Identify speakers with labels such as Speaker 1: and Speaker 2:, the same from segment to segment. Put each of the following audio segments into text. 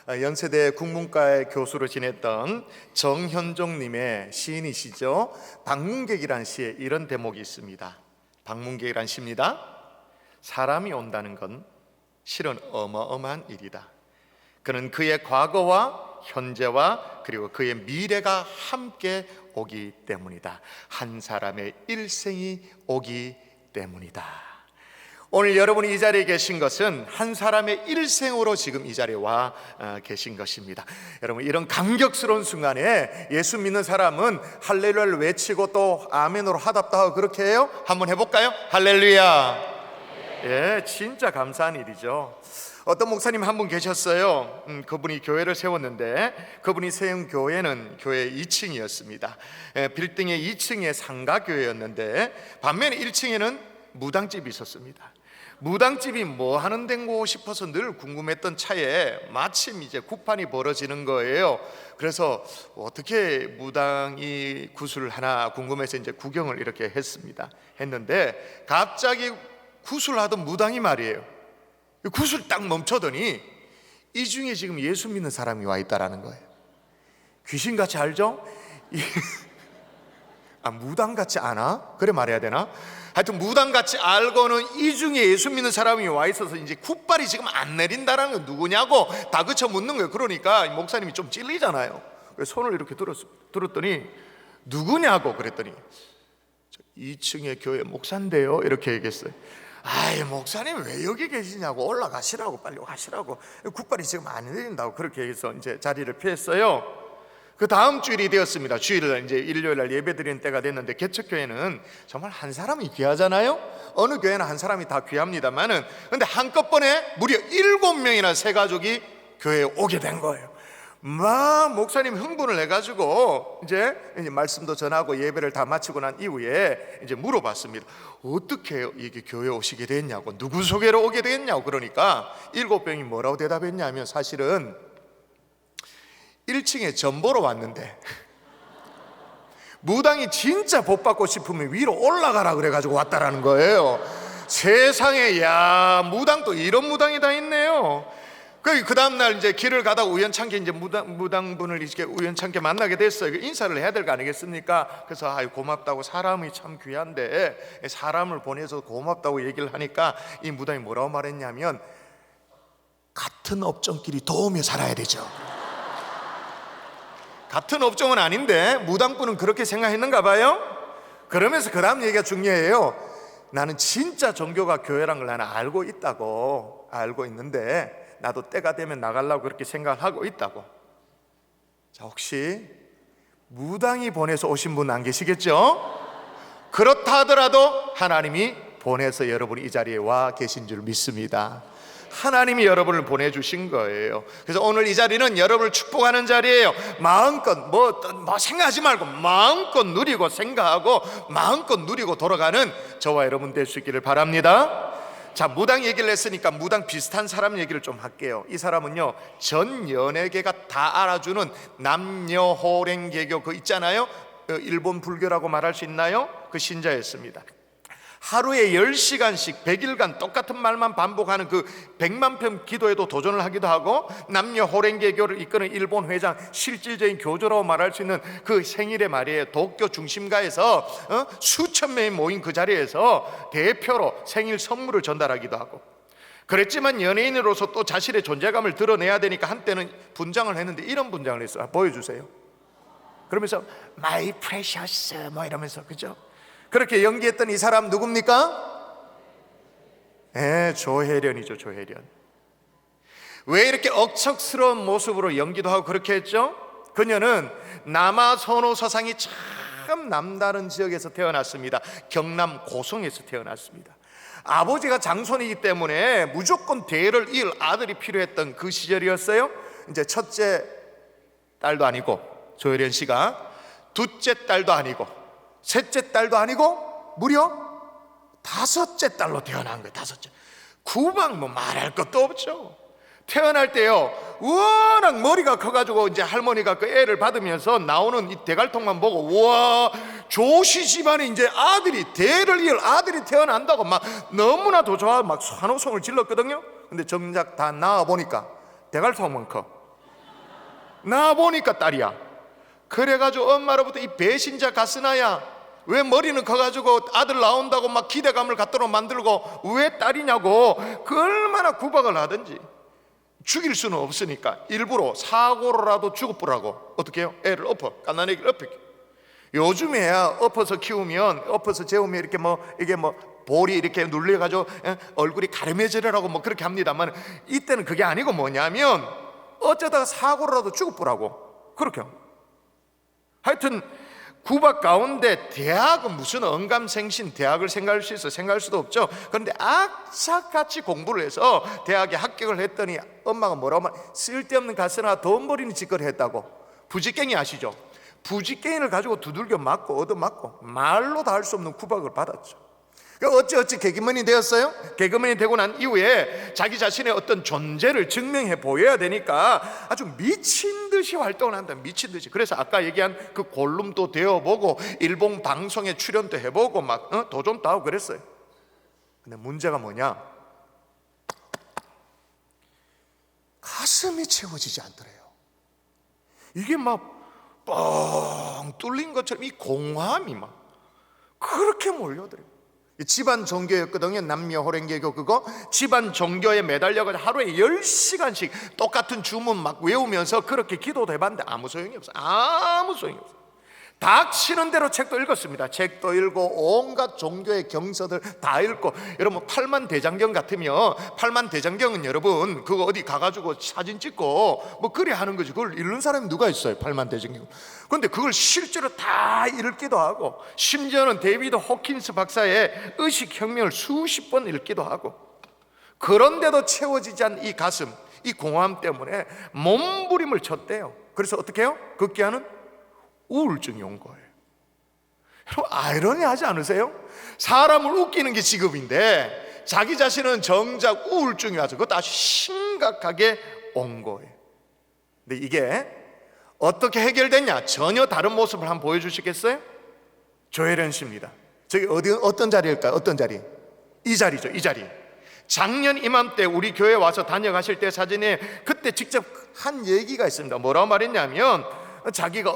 Speaker 1: 연세대 국문과의 교수로 지냈던 정현종님의 시인이시죠. 방문객이란 시에 이런 대목이 있습니다. 방문객이란 시입니다. 사람이 온다는 건 실은 어마어마한 일이다. 그는 그의 과거와 현재와 그리고 그의 미래가 함께 오기 때문이다. 한 사람의 일생이 오기 때문이다. 오늘 여러분이 이 자리에 계신 것은 한 사람의 일생으로 지금 이 자리에 와 계신 것입니다. 여러분, 이런 감격스러운 순간에 예수 믿는 사람은 할렐루야를 외치고 또 아멘으로 화답도 하고 그렇게 해요. 한번 해볼까요? 할렐루야. 예, 진짜 감사한 일이죠. 어떤 목사님 한 분 계셨어요. 그분이 교회를 세웠는데 그분이 세운 교회는 교회 2층이었습니다. 빌딩의 2층에 상가교회였는데 반면에 1층에는 무당집이 있었습니다. 무당집이 뭐 하는 데고 싶어서 늘 궁금했던 차에 마침 이제 구판이 벌어지는 거예요. 그래서 어떻게 무당이 구슬을 하나 궁금해서 이제 구경을 이렇게 했는데 갑자기 구슬하던 무당이 말이에요. 구슬 딱 멈춰더니 이 중에 지금 예수 믿는 사람이 와 있다라는 거예요. 귀신같이 알죠? 무당같이 아나? 그래 말해야 되나? 하여튼 무당같이 알고는 이 중에 예수 믿는 사람이 와 있어서 이제 굿발이 지금 안 내린다라는 건 누구냐고 다그쳐 묻는 거예요. 그러니까 목사님이 좀 찔리잖아요. 그래서 손을 이렇게 들었더니 누구냐고 그랬더니 2층의 교회 목사인데요 이렇게 얘기했어요. 아이, 목사님 왜 여기 계시냐고, 올라가시라고, 빨리 가시라고, 굿발이 지금 안 내린다고 그렇게 해서 이제 자리를 피했어요. 그 다음 주일이 되었습니다. 주일날 이제 일요일날 예배드리는 때가 됐는데 개척교회는 정말 한 사람이 귀하잖아요. 어느 교회는 한 사람이 다 귀합니다만은 근데 한꺼번에 무려 7명이나 세 가족이 교회에 오게 된 거예요. 막 목사님 흥분을 해가지고 이제 말씀도 전하고 예배를 다 마치고 난 이후에 이제 물어봤습니다. 어떻게 이게 교회에 오시게 됐냐고, 누구 소개로 오게 됐냐고. 그러니까 7명이 뭐라고 대답했냐면 사실은 1층에 전 보러 왔는데 무당이 진짜 복 받고 싶으면 위로 올라가라 그래가지고 왔다라는 거예요. 세상에, 야, 무당도 이런 무당이 다 있네요. 그 다음날 이제 길을 가다가 우연찮게 이제 무당분을 이렇게 우연찮게 만나게 됐어요. 인사를 해야 될 거 아니겠습니까? 그래서 아유, 고맙다고, 사람이 참 귀한데 사람을 보내서 고맙다고 얘기를 하니까 이 무당이 뭐라고 말했냐면 같은 업종끼리 도우며 살아야 되죠. 같은 업종은 아닌데 무당분은 그렇게 생각했는가 봐요. 그러면서 그 다음 얘기가 중요해요. 나는 진짜 종교가 교회란 걸 나는 알고 있는데 나도 때가 되면 나가려고 그렇게 생각을 하고 있다고. 자, 혹시 무당이 보내서 오신 분 안 계시겠죠? 그렇다 하더라도 하나님이 보내서 여러분이 이 자리에 와 계신 줄 믿습니다. 하나님이 여러분을 보내주신 거예요. 그래서 오늘 이 자리는 여러분을 축복하는 자리예요. 마음껏 뭐 생각하지 말고 마음껏 누리고 생각하고 마음껏 누리고 돌아가는 저와 여러분 될 수 있기를 바랍니다. 자, 무당 얘기를 했으니까 무당 비슷한 사람 얘기를 좀 할게요. 이 사람은요, 전 연예계가 다 알아주는 남녀호랭개교 그 있잖아요. 일본 불교라고 말할 수 있나요? 그 신자였습니다. 하루에 10시간씩 100일간 똑같은 말만 반복하는 그 100만 편 기도에도 도전을 하기도 하고, 남녀 호랭개교를 이끄는 일본 회장, 실질적인 교조라고 말할 수 있는 그 생일에 말이에요, 도쿄 중심가에서 수천 명이 모인 그 자리에서 대표로 생일 선물을 전달하기도 하고, 그랬지만 연예인으로서 또 자신의 존재감을 드러내야 되니까 한때는 분장을 했는데 이런 분장을 했어요. 보여주세요. 그러면서 My precious 뭐 이러면서, 그죠? 그렇게 연기했던 이 사람 누굽니까? 조혜련이죠. 조혜련. 왜 이렇게 억척스러운 모습으로 연기도 하고 그렇게 했죠? 그녀는 남아선호 서상이 참 남다른 지역에서 태어났습니다. 경남 고성에서 태어났습니다. 아버지가 장손이기 때문에 무조건 대를 이을 아들이 필요했던 그 시절이었어요. 이제 첫째 딸도 아니고 조혜련 씨가, 둘째 딸도 아니고 셋째 딸도 아니고 무려 5째 딸로 태어난 거예요. 5째. 구방 뭐 말할 것도 없죠. 태어날 때요, 워낙 머리가 커가지고 이제 할머니가 그 애를 받으면서 나오는 이 대갈통만 보고, 우와, 조씨 집안에 이제 아들이, 대를 이을 아들이 태어난다고 막 너무나도 좋아 막 환호성을 질렀거든요. 근데 정작 다 나와 보니까 대갈통만 커. 나 보니까 딸이야. 그래가지고 엄마로부터 이 배신자 가스나야, 왜 머리는 커가지고 아들 나온다고 막 기대감을 갖도록 만들고 왜 딸이냐고 그 얼마나 구박을 하든지 죽일 수는 없으니까 일부러 사고로라도 죽어보라고 어떻게 해요? 애를 갓난아기를 엎어. 요즘에야 엎어서 키우면, 엎어서 재우면 이렇게 이게 볼이 이렇게 눌려가지고 얼굴이 가려매지라고 그렇게 합니다만, 이때는 그게 아니고 뭐냐면 어쩌다가 사고로라도 죽어보라고 그렇게 합니다. 하여튼 구박 가운데 대학은 무슨 언감생신, 대학을 생각할 수 있어? 생각할 수도 없죠. 그런데 악착같이 공부를 해서 대학에 합격을 했더니 엄마가 뭐라고 하면 쓸데없는 가스나 돈 버리는 짓거리 했다고. 부지깽이 아시죠? 부지깽이를 가지고 두들겨 맞고 얻어맞고 말로 다 할 수 없는 구박을 받았죠. 어찌 개그맨이 되었어요? 개그맨이 되고 난 이후에 자기 자신의 어떤 존재를 증명해 보여야 되니까 아주 미친 듯이 활동을 한다. 미친 듯이. 그래서 아까 얘기한 그 골룸도 되어보고 일본 방송에 출연도 해보고 도전도 하고 그랬어요. 근데 문제가 뭐냐? 가슴이 채워지지 않더래요. 이게 뻥 뚫린 것처럼 이 공허함이 그렇게 몰려들어요. 집안 종교였거든요. 남녀 호랭개교 그거 집안 종교에 매달려가지고 하루에 10시간씩 똑같은 주문 외우면서 그렇게 기도도 해봤는데 아무 소용이 없어요. 아무 소용이 없어요. 닥치는 대로 책도 읽었습니다. 책도 읽고 온갖 종교의 경서들 다 읽고. 여러분 팔만대장경 같으면, 팔만대장경은 여러분 그거 어디 가가지고 사진 찍고 그래 하는 거지. 그걸 읽는 사람이 누가 있어요? 팔만대장경. 그런데 그걸 실제로 다 읽기도 하고, 심지어는 데이비드 호킨스 박사의 의식혁명을 수십 번 읽기도 하고. 그런데도 채워지지 않은 이 가슴, 이 공허함 때문에 몸부림을 쳤대요. 그래서 어떻게 해요? 급기야는 우울증이 온 거예요. 여러분 아이러니하지 않으세요? 사람을 웃기는 게 직업인데 자기 자신은 정작 우울증이 와서 그것도 아주 심각하게 온 거예요. 근데 이게 어떻게 해결됐냐? 전혀 다른 모습을 한번 보여주시겠어요? 조혜련 씨입니다. 저기 어떤 자리일까요? 어떤 자리? 이 자리죠. 이 자리. 작년 이맘때 우리 교회 와서 다녀가실 때 사진에 그때 직접 한 얘기가 있습니다. 뭐라고 말했냐면 자기가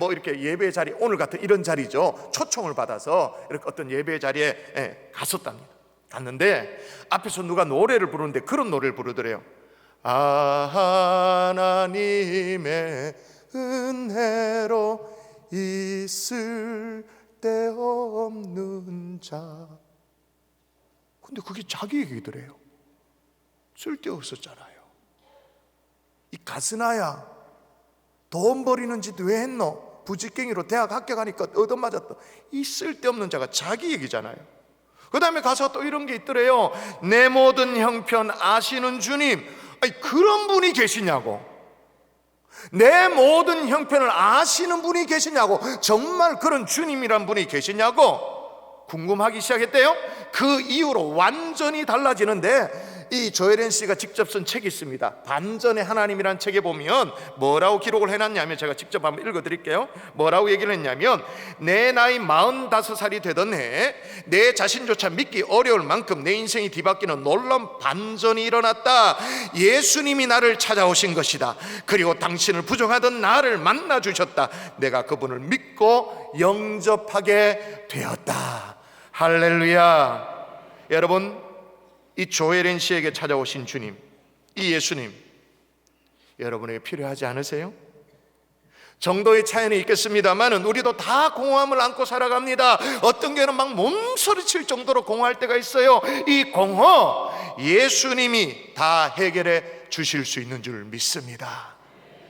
Speaker 1: 이렇게 예배 자리, 오늘 같은 이런 자리죠, 초청을 받아서 이렇게 어떤 예배 자리에 갔었답니다. 갔는데 앞에서 누가 노래를 부르는데 그런 노래를 부르더래요. 하나님의 은혜로 있을 데 없는 자. 근데 그게 자기 얘기더래요. 쓸데없었잖아요. 이 가스나야, 돈 버리는 짓 왜 했노? 부지깽이로 대학 합격하니까 얻어맞았다. 이 쓸데없는 자가 자기 얘기잖아요. 그 다음에 가서 또 이런 게 있더래요. 내 모든 형편 아시는 주님. 아니, 그런 분이 계시냐고. 내 모든 형편을 아시는 분이 계시냐고. 정말 그런 주님이란 분이 계시냐고 궁금하기 시작했대요. 그 이후로 완전히 달라지는데, 이 조혜련 씨가 직접 쓴 책이 있습니다. 반전의 하나님이라는 책에 보면 뭐라고 기록을 해놨냐면, 제가 직접 한번 읽어드릴게요. 뭐라고 얘기를 했냐면, 내 나이 45살이 되던 해 내 자신조차 믿기 어려울 만큼 내 인생이 뒤바뀌는 놀라운 반전이 일어났다. 예수님이 나를 찾아오신 것이다. 그리고 당신을 부정하던 나를 만나주셨다. 내가 그분을 믿고 영접하게 되었다. 할렐루야. 여러분, 이 조혜련 씨에게 찾아오신 주님, 이 예수님, 여러분에게 필요하지 않으세요? 정도의 차이는 있겠습니다만 우리도 다 공허함을 안고 살아갑니다. 어떤 경우는 막 몸소리칠 정도로 공허할 때가 있어요. 이 공허 예수님이 다 해결해 주실 수 있는 줄 믿습니다.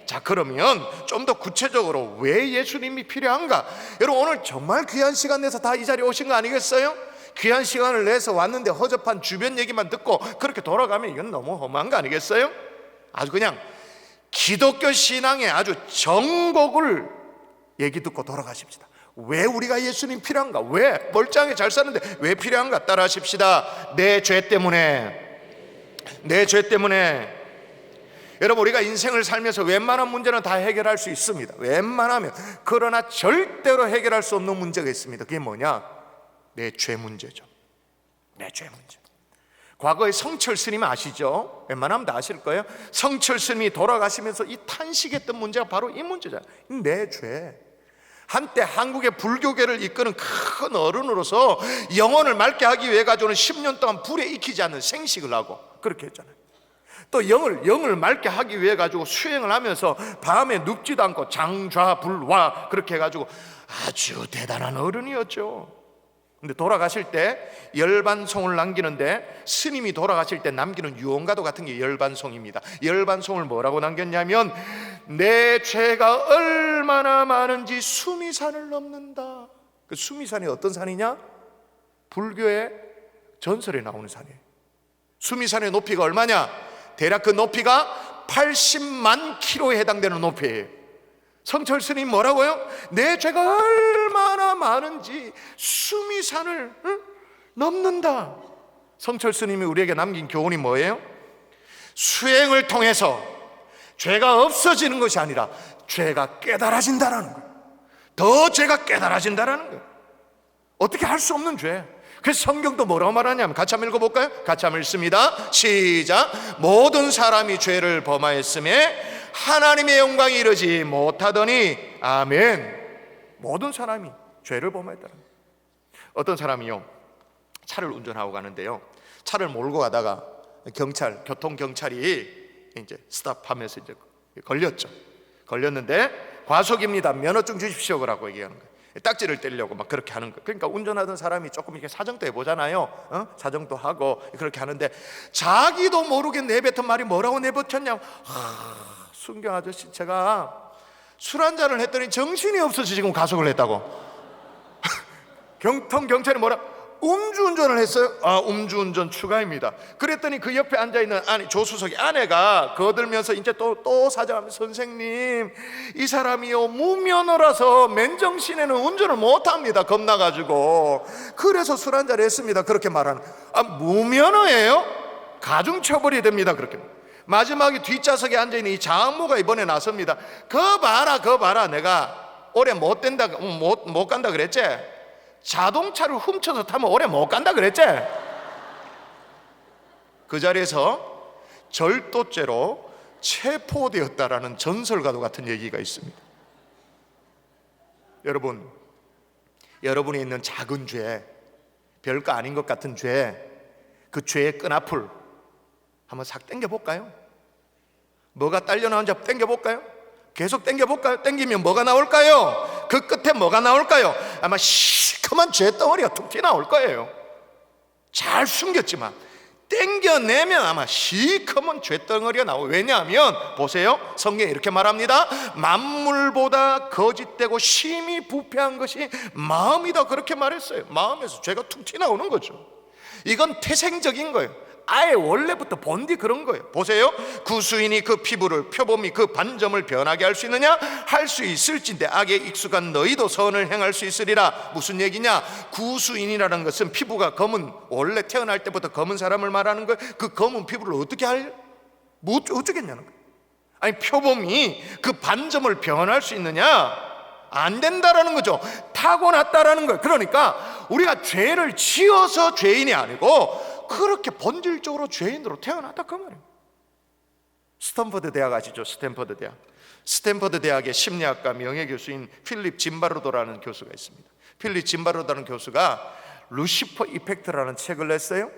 Speaker 1: 자, 그러면 좀 더 구체적으로 왜 예수님이 필요한가? 여러분 오늘 정말 귀한 시간 내서 다 이 자리에 오신 거 아니겠어요? 귀한 시간을 내서 왔는데 허접한 주변 얘기만 듣고 그렇게 돌아가면 이건 너무 험한 거 아니겠어요? 아주 그냥 기독교 신앙의 아주 정곡을 얘기 듣고 돌아가십시다. 왜 우리가 예수님 필요한가? 왜 멀쩡하게 잘 사는데 왜 필요한가? 따라 하십시다. 내 죄 때문에. 내 죄 때문에. 여러분 우리가 인생을 살면서 웬만한 문제는 다 해결할 수 있습니다. 웬만하면. 그러나 절대로 해결할 수 없는 문제가 있습니다. 그게 뭐냐? 내 죄 문제죠. 내 죄 문제. 과거에 성철 스님 아시죠? 웬만하면 다 아실 거예요. 성철 스님이 돌아가시면서 이 탄식했던 문제가 바로 이 문제잖아요. 내 죄. 한때 한국의 불교계를 이끄는 큰 어른으로서 영혼을 맑게 하기 위해 가지고는 10년 동안 불에 익히지 않는 생식을 하고 그렇게 했잖아요. 또 영을 맑게 하기 위해 가지고 수행을 하면서 밤에 눕지도 않고 장좌불화 그렇게 해가지고 아주 대단한 어른이었죠. 근데 돌아가실 때 열반송을 남기는데, 스님이 돌아가실 때 남기는 유언가도 같은 게 열반송입니다. 열반송을 뭐라고 남겼냐면, 내 죄가 얼마나 많은지 수미산을 넘는다. 그 수미산이 어떤 산이냐? 불교의 전설에 나오는 산이에요. 수미산의 높이가 얼마냐? 대략 그 높이가 80만 킬로에 해당되는 높이에요. 성철 스님 뭐라고요? 내 죄가 얼마나 많은지 수미산을 넘는다. 성철 스님이 우리에게 남긴 교훈이 뭐예요? 수행을 통해서 죄가 없어지는 것이 아니라 죄가 깨달아진다라는 거예요. 더 죄가 깨달아진다라는 거예요. 어떻게 할 수 없는 죄. 그래서 성경도 뭐라고 말하냐면, 같이 한번 읽어볼까요? 같이 한번 읽습니다. 시작. 모든 사람이 죄를 범하였음에 하나님의 영광이 이르지 못하더니. 아멘. 모든 사람이 죄를 범하였다는 거예요. 어떤 사람이요, 차를 운전하고 가는데요, 차를 몰고 가다가 교통경찰이 이제 스탑하면서 이제 걸렸죠. 걸렸는데 과속입니다, 면허증 주십시오 라고 얘기하는 거예요. 딱지를 떼려고 막 그렇게 하는 거예요. 그러니까 운전하던 사람이 조금 이렇게 사정도 해보잖아요. 사정도 하고 그렇게 하는데, 자기도 모르게 내뱉은 말이 뭐라고 내뱉었냐고, 순경 아저씨, 제가 술 한잔을 했더니 정신이 없어서 지금 가속을 했다고. 경찰이 뭐라? 음주운전을 했어요? 음주운전 추가입니다. 그랬더니 그 옆에 앉아있는 조수석의 아내가 거들면서 이제 또 사정하면서, 선생님, 이 사람이요 무면허라서 맨정신에는 운전을 못합니다, 겁나가지고. 그래서 술 한잔 했습니다, 그렇게 말하는. 무면허예요? 가중처벌이 됩니다, 그렇게. 마지막에 뒷좌석에 앉아있는 이 장모가 이번에 나섭니다. 거 봐라, 내가 오래 못 간다 그랬지? 자동차를 훔쳐서 타면 오래 못 간다 그랬지? 그 자리에서 절도죄로 체포되었다라는 전설과도 같은 얘기가 있습니다. 여러분, 여러분이 있는 작은 죄, 별거 아닌 것 같은 죄, 그 죄의 끈앞을 한번 싹 당겨볼까요? 뭐가 딸려 나오는지 한번 당겨볼까요? 계속 당겨볼까요? 당기면 뭐가 나올까요? 그 끝에 뭐가 나올까요? 아마 시커먼 죄덩어리가 툭 튀어나올 거예요. 잘 숨겼지만 당겨내면 아마 시커먼 죄덩어리가 나오고. 왜냐하면 보세요, 성경에 이렇게 말합니다. 만물보다 거짓되고 심히 부패한 것이 마음이다, 그렇게 말했어요. 마음에서 죄가 툭 튀어나오는 거죠. 이건 태생적인 거예요. 아예 원래부터 본디 그런 거예요. 보세요, 구수인이 그 피부를, 표범이 그 반점을 변하게 할 수 있느냐? 할 수 있을진데 악에 익숙한 너희도 선을 행할 수 있으리라. 무슨 얘기냐? 구수인이라는 것은 피부가 검은, 원래 태어날 때부터 검은 사람을 말하는 거예요. 그 검은 피부를 어떻게 어쩌겠냐는 거예요. 아니, 표범이 그 반점을 변할 수 있느냐? 안 된다라는 거죠. 타고났다라는 거예요. 그러니까 우리가 죄를 지어서 죄인이 아니고 그렇게 본질적으로 죄인으로 태어났다, 그 말이에요. 스탠퍼드 대학 아시죠? 스탠퍼드 대학. 스탠퍼드 대학의 심리학과 명예교수인 필립 짐바르도라는 교수가 있습니다. 필립 짐바르도라는 교수가 루시퍼 이펙트라는 책을 냈어요.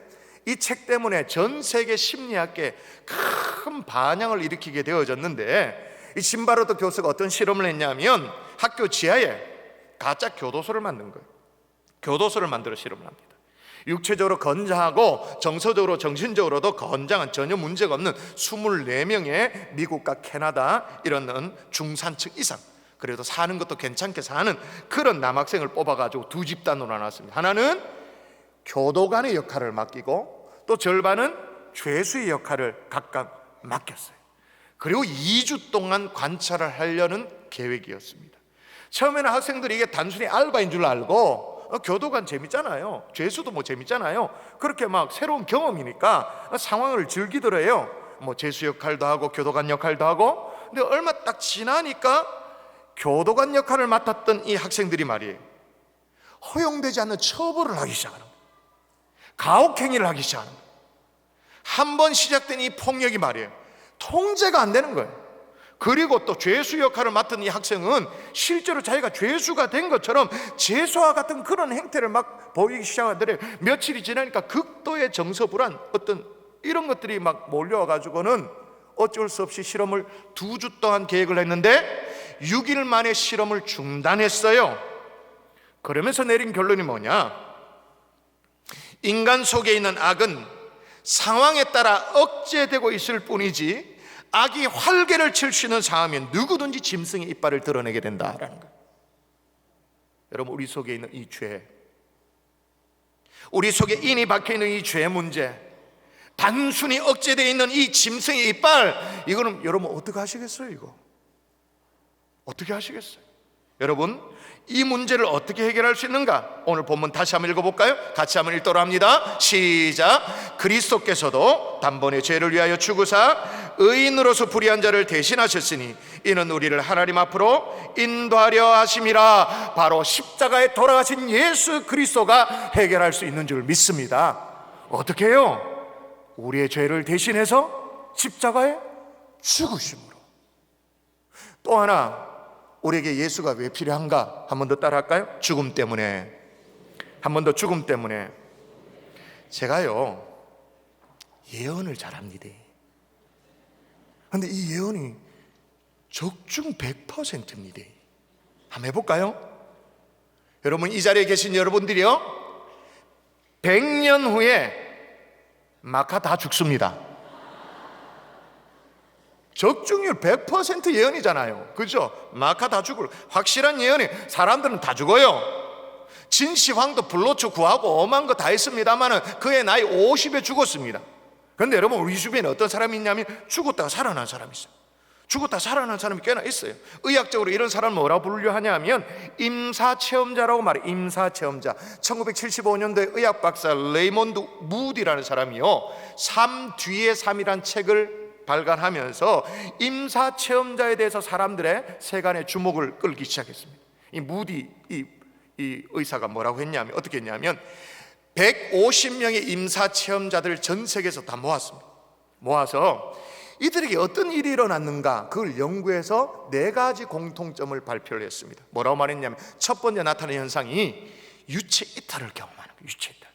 Speaker 1: 이 책 때문에 전 세계 심리학계에 큰 반향을 일으키게 되어졌는데, 이 짐바르도 교수가 어떤 실험을 했냐면 학교 지하에 가짜 교도소를 만든 거예요. 교도소를 만들어 실험을 합니다. 육체적으로 건장하고 정서적으로, 정신적으로도 건장한, 전혀 문제가 없는 24명의 미국과 캐나다 이런 중산층 이상, 그래도 사는 것도 괜찮게 사는 그런 남학생을 뽑아가지고 두 집단으로 나눴습니다. 하나는 교도관의 역할을 맡기고 또 절반은 죄수의 역할을 각각 맡겼어요. 그리고 2주 동안 관찰을 하려는 계획이었습니다. 처음에는 학생들이 이게 단순히 알바인 줄 알고, 교도관 재밌잖아요, 죄수도 뭐 재밌잖아요, 그렇게 막 새로운 경험이니까 상황을 즐기더래요. 뭐 죄수 역할도 하고 교도관 역할도 하고. 근데 얼마 딱 지나니까 교도관 역할을 맡았던 이 학생들이 말이에요, 허용되지 않는 처벌을 하기 시작하는 거예요. 가혹행위를 하기 시작하는 거예요. 한 번 시작된 이 폭력이 말이에요, 통제가 안 되는 거예요. 그리고 또 죄수 역할을 맡은 이 학생은 실제로 자기가 죄수가 된 것처럼 죄수와 같은 그런 행태를 막 보이기 시작하더래요. 며칠이 지나니까 극도의 정서불안, 어떤 이런 것들이 막 몰려와 가지고는 어쩔 수 없이 실험을 2주 동안 계획을 했는데 6일 만에 실험을 중단했어요. 그러면서 내린 결론이 뭐냐? 인간 속에 있는 악은 상황에 따라 억제되고 있을 뿐이지 악이 활개를 칠 수 있는 상황이면 누구든지 짐승의 이빨을 드러내게 된다라는 거예요. 여러분, 우리 속에 있는 이 죄, 우리 속에 인이 박혀있는 이 죄 문제, 단순히 억제되어 있는 이 짐승의 이빨, 이거는 여러분 어떻게 하시겠어요? 이거 어떻게 하시겠어요? 여러분, 이 문제를 어떻게 해결할 수 있는가? 오늘 본문 다시 한번 읽어볼까요? 같이 한번 읽도록 합니다. 시작. 그리스도께서도 단번에 죄를 위하여 죽으사 의인으로서 불의한 자를 대신하셨으니 이는 우리를 하나님 앞으로 인도하려 하심이라. 바로 십자가에 돌아가신 예수 그리스도가 해결할 수 있는 줄 믿습니다. 어떻게 해요? 우리의 죄를 대신해서 십자가에 죽으심으로. 또 하나, 우리에게 예수가 왜 필요한가? 한 번 더 따라할까요? 죽음 때문에. 한 번 더, 죽음 때문에. 제가요, 예언을 잘합니다. 근데 이 예언이 적중 100%입니다. 한번 해볼까요? 여러분, 이 자리에 계신 여러분들이요, 100년 후에 마카 다 죽습니다. 적중률 100% 예언이잖아요. 그죠? 마카 다 죽을 확실한 예언이. 사람들은 다 죽어요. 진시황도 불로초 구하고 엄한 거 다 했습니다만 그의 나이 50에 죽었습니다. 그런데 여러분, 우리 주변에 어떤 사람이 있냐면 죽었다가 살아난 사람이 있어요. 죽었다가 살아난 사람이 꽤나 있어요. 의학적으로 이런 사람을 뭐라고 부르려 하냐면 임사체험자라고 말해요. 임사체험자. 1975년도에 의학 박사 레이몬드 무디라는 사람이요, 3 뒤에 3이란 책을 발간하면서 임사체험자에 대해서 사람들의 세간의 주목을 끌기 시작했습니다. 이 무디 이 의사가 뭐라고 했냐면, 어떻게 했냐면 150명의 임사체험자들을 전 세계에서 다 모았습니다. 모아서 이들에게 어떤 일이 일어났는가, 그걸 연구해서 4가지 공통점을 발표를 했습니다. 뭐라고 말했냐면, 첫 번째 나타나는 현상이 유체 이탈을 경험하는 거예요. 유체 이탈.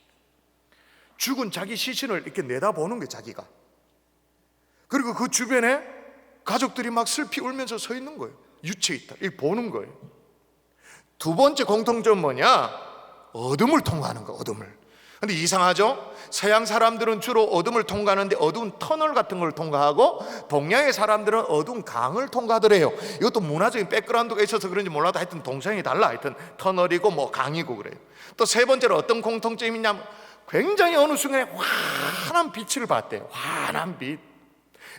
Speaker 1: 죽은 자기 시신을 이렇게 내다보는 거예요, 자기가. 그리고 그 주변에 가족들이 막 슬피 울면서 서 있는 거예요. 유체 이탈, 이 보는 거예요. 두 번째 공통점은 뭐냐? 어둠을 통과하는 거예요. 어둠을. 근데 이상하죠? 서양 사람들은 주로 어둠을 통과하는데 어두운 터널 같은 걸 통과하고, 동양의 사람들은 어두운 강을 통과하더래요. 이것도 문화적인 백그라운드가 있어서 그런지 몰라도 하여튼 동성이 달라. 하여튼 터널이고 뭐 강이고 그래요. 또 세 번째로 어떤 공통점이 있냐면, 굉장히 어느 순간에 환한 빛을 봤대요. 환한 빛.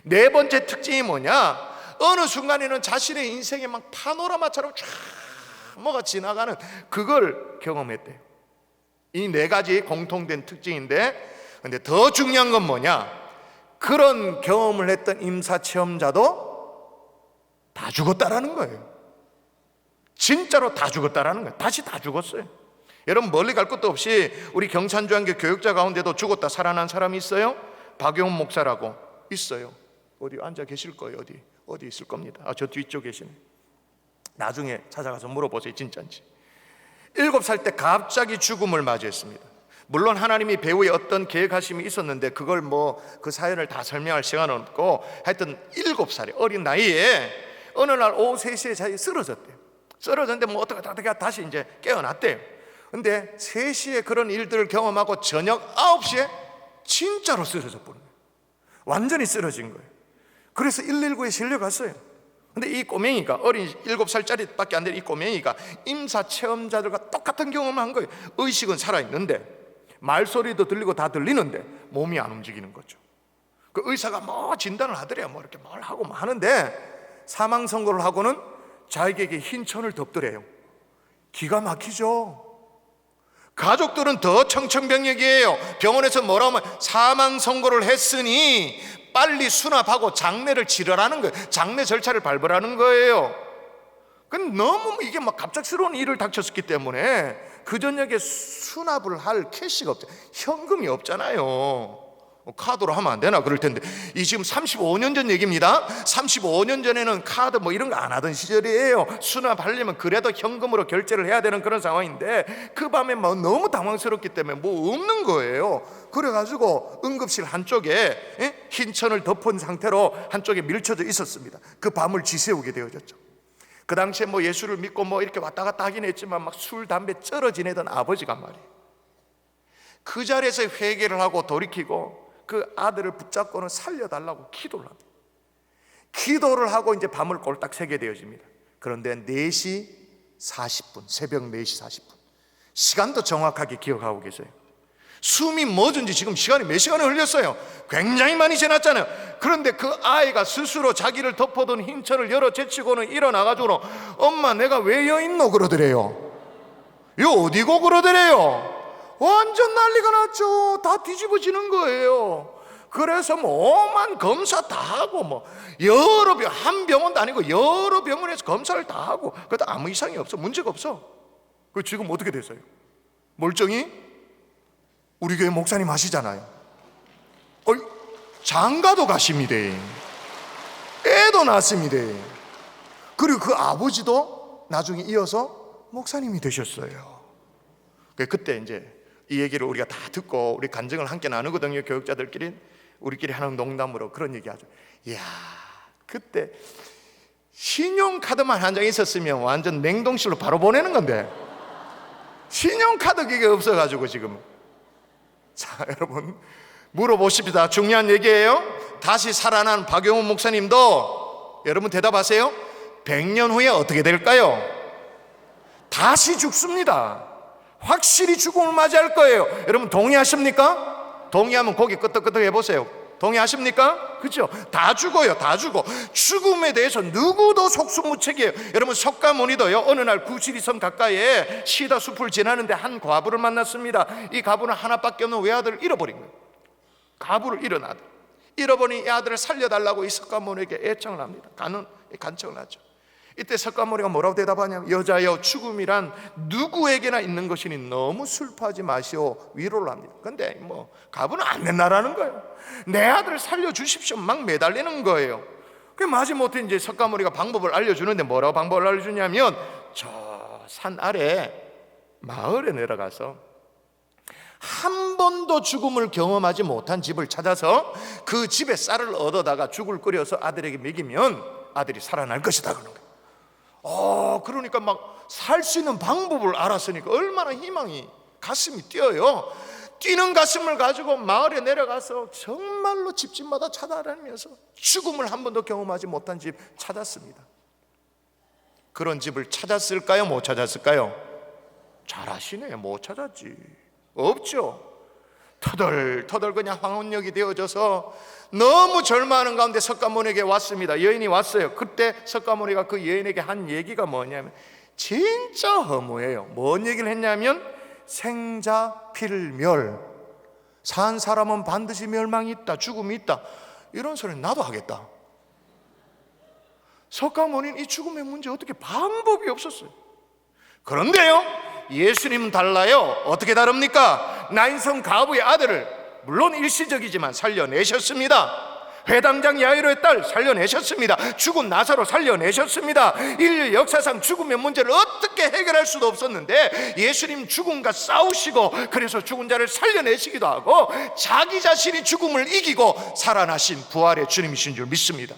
Speaker 1: 네 번째 특징이 뭐냐? 어느 순간에는 자신의 인생에 막 파노라마처럼 쫙 뭐가 지나가는 그걸 경험했대요. 이 4가지 공통된 특징인데, 근데 더 중요한 건 뭐냐? 그런 경험을 했던 임사체험자도 다 죽었다라는 거예요. 진짜로 다 죽었다라는 거예요. 다시 다 죽었어요. 여러분, 멀리 갈 것도 없이 우리 경산중앙교 교육자 가운데도 죽었다 살아난 사람이 있어요. 박용훈 목사라고 있어요. 어디 앉아 계실 거예요. 어디 있을 겁니다. 저 뒤쪽에 계시네. 나중에 찾아가서 물어보세요, 진짜인지. 7살 때 갑자기 죽음을 맞이했습니다. 물론 하나님이 배우의 어떤 계획하심이 있었는데 그걸 뭐 그 사연을 다 설명할 시간은 없고, 하여튼 7살에 어린 나이에 어느 날 오후 3시에 자기 쓰러졌대요. 쓰러졌는데 뭐 어떻게 다시 이제 깨어났대요. 근데 3시에 그런 일들을 경험하고 저녁 9시에 진짜로 쓰러져 버린 거예요. 완전히 쓰러진 거예요. 그래서 119에 실려갔어요. 근데 이 꼬맹이가, 어린 7살짜리밖에 안 되는 이 꼬맹이가 임사체험자들과 똑같은 경험을 한 거예요. 의식은 살아있는데, 말소리도 들리고 다 들리는데 몸이 안 움직이는 거죠. 그 의사가 뭐 진단을 하더래요. 뭐 이렇게 뭘 하고 뭐 하는데, 사망 선고를 하고는 자기에게 흰 천을 덮더래요. 기가 막히죠. 가족들은 더 청천벽력이에요. 병원에서 뭐라고 하면, 사망 선고를 했으니 빨리 수납하고 장례를 치르라는 거예요. 장례 절차를 밟으라는 거예요. 근데 너무 이게 막 갑작스러운 일을 닥쳤기 때문에 그 저녁에 수납을 할 캐시가 없죠. 현금이 없잖아요. 카드로 하면 안 되나 그럴 텐데, 이 지금 35년 전 얘기입니다. 35년 전에는 카드 뭐 이런 거 안 하던 시절이에요. 수납하려면 그래도 현금으로 결제를 해야 되는 그런 상황인데, 그 밤에 뭐 너무 당황스럽기 때문에 뭐 없는 거예요. 그래가지고 응급실 한쪽에 흰 천을 덮은 상태로 한쪽에 밀쳐져 있었습니다. 그 밤을 지새우게 되어졌죠. 그 당시에 뭐 예수를 믿고 뭐 이렇게 왔다 갔다 하긴 했지만 막 술, 담배 쩔어 지내던 아버지가 말이에요, 그 자리에서 회개를 하고 돌이키고 그 아들을 붙잡고는 살려달라고 기도를 합니다. 기도를 하고 이제 밤을 꼴딱 새게 되어집니다. 그런데 4시 40분, 새벽 4시 40분, 시간도 정확하게 기억하고 계세요. 숨이 멎은지 지금 시간이 몇 시간이 흘렸어요. 굉장히 많이 지났잖아요. 그런데 그 아이가 스스로 자기를 덮어둔 흰 천을 열어 제치고는 일어나가지고, 엄마 내가 왜 여 있노 그러더래요. 요 어디고 그러더래요. 완전 난리가 났죠. 다 뒤집어지는 거예요. 그래서 뭐 오만 검사 다 하고 뭐 여러 병, 한 병원도 아니고 여러 병원에서 검사를 다 하고, 그래도 아무 이상이 없어, 문제가 없어. 그 지금 어떻게 됐어요? 멀쩡히 우리 교회 목사님 하시잖아요. 장가도 가십니다. 애도 낳습니다. 그리고 그 아버지도 나중에 이어서 목사님이 되셨어요. 그때 이제 이 얘기를 우리가 다 듣고 우리 간증을 함께 나누거든요. 교육자들끼리 우리끼리 하는 농담으로 그런 얘기하죠. 이야, 그때 신용카드만 한 장 있었으면 완전 냉동실로 바로 보내는 건데 신용카드 그게 없어가지고 지금. 자, 여러분 물어보십시다. 중요한 얘기예요. 다시 살아난 박용훈 목사님도 여러분 대답하세요. 100년 후에 어떻게 될까요? 다시 죽습니다. 확실히 죽음을 맞이할 거예요. 여러분 동의하십니까? 동의하면 고개 끄덕끄덕 해보세요. 동의하십니까? 그렇죠? 다 죽어요. 다 죽어. 죽음에 대해서 누구도 속수무책이에요. 여러분 석가모니도요, 어느 날 구시리섬 가까이에 시다 숲을 지나는데 한 과부를 만났습니다. 이 과부는 하나밖에 없는 외아들을 잃어버린 거예요. 과부를 잃은 아들, 잃어버린 이 아들을 살려달라고 이 석가모니에게 애청을 합니다. 간청을 하죠. 이때 석가모니가 뭐라고 대답하냐면, 여자여 죽음이란 누구에게나 있는 것이니 너무 슬퍼하지 마시오, 위로를 합니다. 근데 뭐 가부는 안 된다라는 거예요. 내 아들을 살려주십시오 막 매달리는 거예요. 그 마지못해 이제 석가모니가 방법을 알려주는데, 뭐라고 방법을 알려주냐면, 저 산 아래 마을에 내려가서 한 번도 죽음을 경험하지 못한 집을 찾아서 그 집에 쌀을 얻어다가 죽을 끓여서 아들에게 먹이면 아들이 살아날 것이다 그러는 거예요. 그러니까 막 살 수 있는 방법을 알았으니까 얼마나 희망이, 가슴이 뛰어요. 뛰는 가슴을 가지고 마을에 내려가서 정말로 집집마다 찾아다니면서 죽음을 한 번도 경험하지 못한 집 찾았습니다. 그런 집을 찾았을까요? 못 찾았을까요? 잘하시네. 못 찾았지. 없죠. 터덜터덜 그냥 황혼역이 되어져서 너무 절망하는 가운데 석가모니에게 왔습니다. 여인이 왔어요. 그때 석가모니가 그 여인에게 한 얘기가 뭐냐면 진짜 허무해요. 뭔 얘기를 했냐면, 생자 필멸, 산 사람은 반드시 멸망이 있다, 죽음이 있다, 이런 소리는 나도 하겠다. 석가모니는 이 죽음의 문제 어떻게 방법이 없었어요. 그런데요, 예수님은 달라요. 어떻게 다릅니까? 나인성 가부의 아들을 물론 일시적이지만 살려내셨습니다. 회당장 야이로의 딸 살려내셨습니다. 죽은 나사로 살려내셨습니다. 인류 역사상 죽음의 문제를 어떻게 해결할 수도 없었는데 예수님 죽음과 싸우시고, 그래서 죽은 자를 살려내시기도 하고 자기 자신이 죽음을 이기고 살아나신 부활의 주님이신 줄 믿습니다.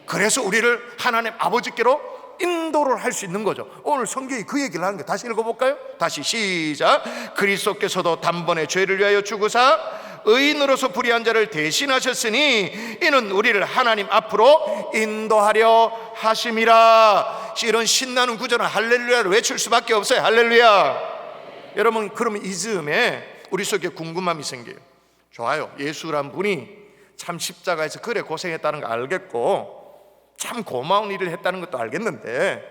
Speaker 1: 그래서 우리를 하나님 아버지께로 인도를 할 수 있는 거죠. 오늘 성경이 그 얘기를 하는 게, 다시 읽어볼까요? 다시 시작. 그리스도께서도 단번에 죄를 위하여 죽으사 의인으로서 불의한 자를 대신하셨으니 이는 우리를 하나님 앞으로 인도하려 하심이라. 이런 신나는 구절은 할렐루야를 외칠 수밖에 없어요. 할렐루야. 여러분, 그러면 이 즈음에 우리 속에 궁금함이 생겨요. 좋아요, 예수란 분이 참 십자가에서 그래 고생했다는 거 알겠고 참 고마운 일을 했다는 것도 알겠는데,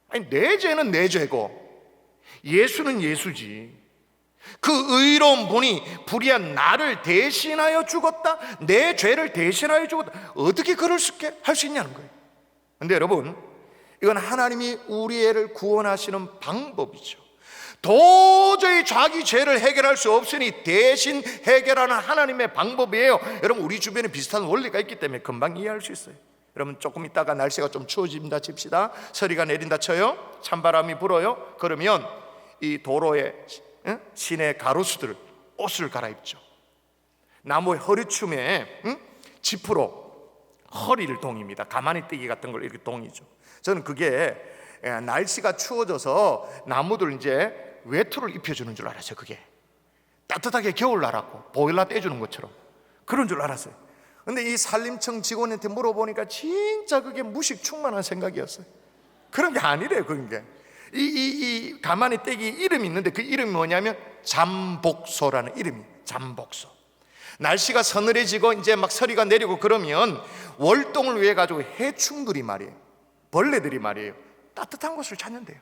Speaker 1: 아니 내 죄는 내 죄고 예수는 예수지. 그 의로운 분이 불의한 나를 대신하여 죽었다, 내 죄를 대신하여 죽었다, 어떻게 그럴 수 있게 할 수 있냐는 거예요. 그런데 여러분, 이건 하나님이 우리 애를 구원하시는 방법이죠. 도저히 자기 죄를 해결할 수 없으니 대신 해결하는 하나님의 방법이에요. 여러분, 우리 주변에 비슷한 원리가 있기 때문에 금방 이해할 수 있어요. 여러분, 조금 있다가 날씨가 좀 추워집니다 칩시다. 서리가 내린다 쳐요. 찬바람이 불어요. 그러면 이 도로에 시내 가로수들 옷을 갈아입죠. 나무의 허리춤에 지프로 허리를 동입니다. 가만히 뛰기 같은 걸 이렇게 동이죠. 저는 그게 날씨가 추워져서 나무들 이제 외투를 입혀주는 줄 알았어요. 그게 따뜻하게 겨울날하고 보일러 떼주는 것처럼 그런 줄 알았어요. 근데 이 산림청 직원한테 물어보니까 진짜 그게 무식 충만한 생각이었어요. 그런 게 아니래요. 그런 게 이 가만히 떼기 이름이 있는데 그 이름이 뭐냐면 잠복소라는 이름이. 잠복소. 날씨가 서늘해지고 이제 막 서리가 내리고 그러면 월동을 위해 가지고 해충들이 말이에요, 벌레들이 말이에요, 따뜻한 곳을 찾는데요.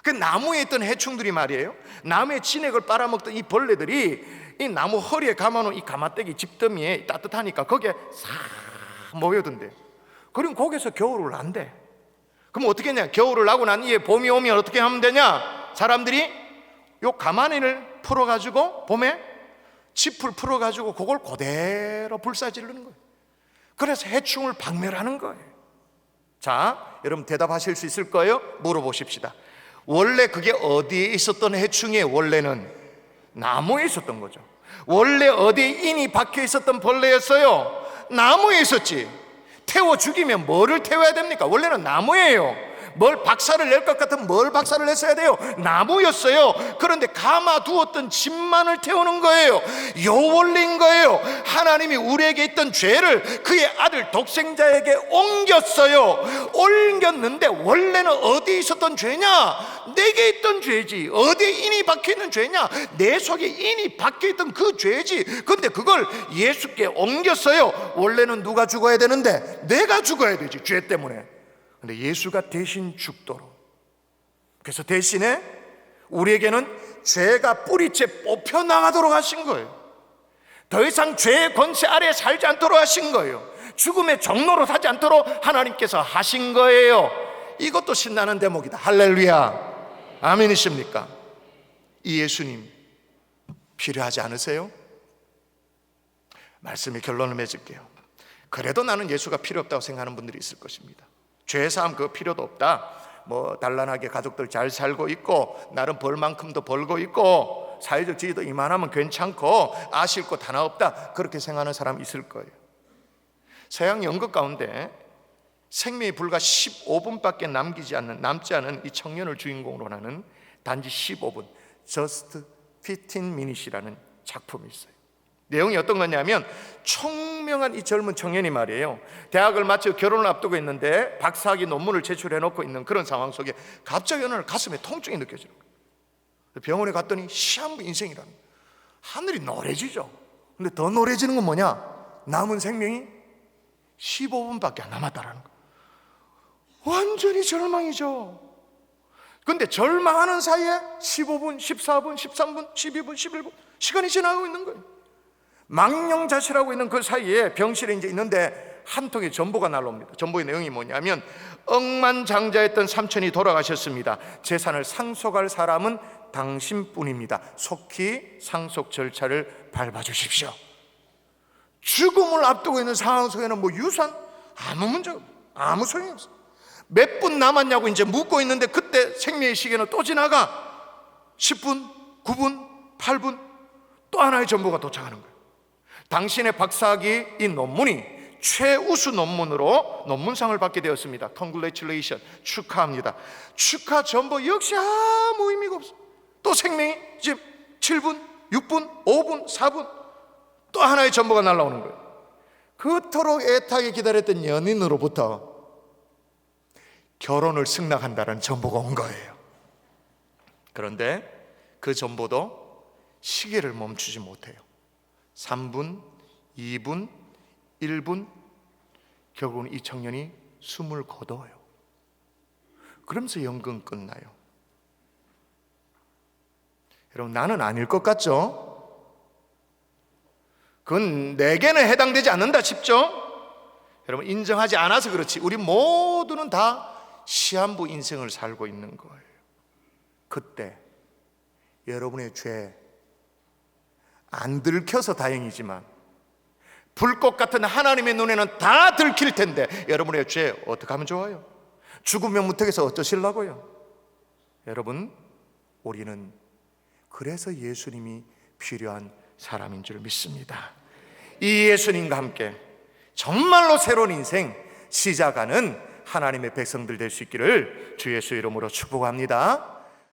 Speaker 1: 그 나무에 있던 해충들이 말이에요, 나무의 진액을 빨아먹던 이 벌레들이 이 나무 허리에 감아놓은 이 가마떼기 집더미에 따뜻하니까 거기에 싹 모여든대요. 그럼 거기서 겨울을 난대. 그럼 어떻게 했냐? 겨울을 나고 난 이후에 봄이 오면 어떻게 하면 되냐? 사람들이 요 가마니를 풀어가지고 봄에 짚을 풀어가지고 그걸 그대로 불사지르는 거예요. 그래서 해충을 박멸하는 거예요. 자, 여러분 대답하실 수 있을 거예요? 물어보십시다. 원래 그게 어디에 있었던 해충이에요? 원래는 나무에 있었던 거죠. 원래 어디에 인이 박혀 있었던 벌레였어요? 나무에 있었지. 태워 죽이면 뭐를 태워야 됩니까? 원래는 나무예요. 뭘 박살을 낼 것 같으면 뭘 박살을 냈어야 돼요? 나무였어요. 그런데 가마두었던 집만을 태우는 거예요. 요 원리인 거예요. 하나님이 우리에게 있던 죄를 그의 아들 독생자에게 옮겼어요. 옮겼는데 원래는 어디에 있었던 죄냐? 내게 있던 죄지. 어디에 인이 박혀있는 죄냐? 내 속에 인이 박혀있던 그 죄지. 근데 그걸 예수께 옮겼어요. 원래는 누가 죽어야 되는데 내가 죽어야 되지, 죄 때문에. 근데 예수가 대신 죽도록, 그래서 대신에 우리에게는 죄가 뿌리째 뽑혀나가도록 하신 거예요. 더 이상 죄의 권세 아래에 살지 않도록 하신 거예요. 죽음의 종로로 사지 않도록 하나님께서 하신 거예요. 이것도 신나는 대목이다. 할렐루야. 아멘이십니까? 이 예수님 필요하지 않으세요? 말씀의 결론을 맺을게요. 그래도 나는 예수가 필요 없다고 생각하는 분들이 있을 것입니다. 죄사함 그 필요도 없다, 뭐 단란하게 가족들 잘 살고 있고 나름 벌만큼도 벌고 있고 사회적 지위도 이만하면 괜찮고 아실 것 하나 없다, 그렇게 생각하는 사람 있을 거예요. 서양 연극 가운데 생명이 불과 15분밖에 남지 않은 이 청년을 주인공으로 하는 단지 15분 Just 15 Minutes이라는 작품이 있어요. 내용이 어떤 거냐면 총명한 이 젊은 청년이 말이에요, 대학을 마치고 결혼을 앞두고 있는데 박사학위 논문을 제출해놓고 있는 그런 상황 속에 갑자기 어느 날 가슴에 통증이 느껴지는 거예요. 병원에 갔더니 시한부 인생이라는 거예요. 하늘이 노래지죠. 근데 더 노래지는 건 뭐냐? 남은 생명이 15분밖에 안 남았다라는 거예요. 완전히 절망이죠. 근데 절망하는 사이에 15분, 14분, 13분, 12분, 11분 시간이 지나가고 있는 거예요. 망령자실하고 있는 그 사이에 병실에 이제 있는데 한 통의 전보가 날라옵니다. 전보의 내용이 뭐냐면 억만장자였던 삼촌이 돌아가셨습니다. 재산을 상속할 사람은 당신뿐입니다. 속히 상속 절차를 밟아주십시오. 죽음을 앞두고 있는 상황 속에는 뭐 유산 아무 문제 없어요. 아무 소용이 없어요. 몇 분 남았냐고 이제 묻고 있는데 그때 생명의 시계는 또 지나가 10분, 9분, 8분 또 하나의 전보가 도착하는 거예요. 당신의 박사학위 이 논문이 최우수 논문으로 논문상을 받게 되었습니다. Congratulations, 축하합니다. 축하 전보 역시 아무 의미가 없어. 또 생명이 지금 7분, 6분, 5분, 4분 또 하나의 전보가 날라오는 거예요. 그토록 애타게 기다렸던 연인으로부터 결혼을 승낙한다는 전보가 온 거예요. 그런데 그 전보도 시계를 멈추지 못해요. 3분, 2분, 1분, 결국은 이 청년이 숨을 거둬요. 그러면서 연극은 끝나요. 여러분, 나는 아닐 것 같죠? 그건 내게는 해당되지 않는다 싶죠? 여러분, 인정하지 않아서 그렇지 우리 모두는 다 시한부 인생을 살고 있는 거예요. 그때 여러분의 죄 안 들켜서 다행이지만 불꽃 같은 하나님의 눈에는 다 들킬 텐데 여러분의 죄 어떻게 하면 좋아요? 죽으면 무턱에서 어쩌시려고요? 여러분, 우리는 그래서 예수님이 필요한 사람인 줄 믿습니다. 이 예수님과 함께 정말로 새로운 인생 시작하는 하나님의 백성들 될 수 있기를 주 예수 이름으로 축복합니다.